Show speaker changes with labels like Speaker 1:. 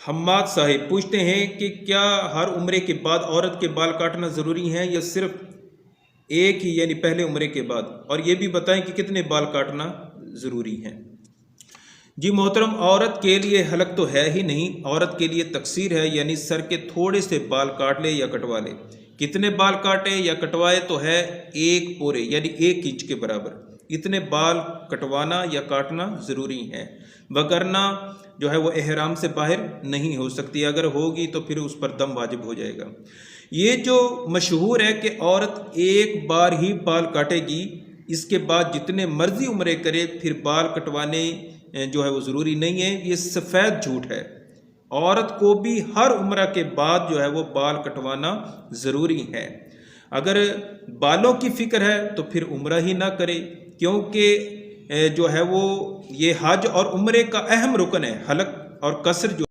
Speaker 1: حماد صاحب پوچھتے ہیں کہ کیا ہر عمرے کے بعد عورت کے بال کاٹنا ضروری ہیں یا صرف ایک ہی یعنی پہلے عمرے کے بعد، اور یہ بھی بتائیں کہ کتنے بال کاٹنا ضروری ہیں۔ جی محترم، عورت کے لیے حلق تو ہے ہی نہیں، عورت کے لیے تقصیر ہے، یعنی سر کے تھوڑے سے بال کاٹ لے یا کٹوا لے۔ کتنے بال کاٹے یا کٹوائے تو ہے ایک پورے یعنی 1 انچ کے برابر، اتنے بال کٹوانا یا کاٹنا ضروری ہے، وگرنہ جو ہے وہ احرام سے باہر نہیں ہو سکتی، اگر ہوگی تو پھر اس پر دم واجب ہو جائے گا۔ یہ جو مشہور ہے کہ عورت ایک بار ہی بال کاٹے گی، اس کے بعد جتنے مرضی عمرے کرے پھر بال کٹوانے جو ہے وہ ضروری نہیں ہے، یہ سفید جھوٹ ہے۔ عورت کو بھی ہر عمرہ کے بعد جو ہے وہ بال کٹوانا ضروری ہے۔ اگر بالوں کی فکر ہے تو پھر عمرہ ہی نہ کرے، کیونکہ جو ہے وہ یہ حج اور عمرے کا اہم رکن ہے، حلق اور قصر جو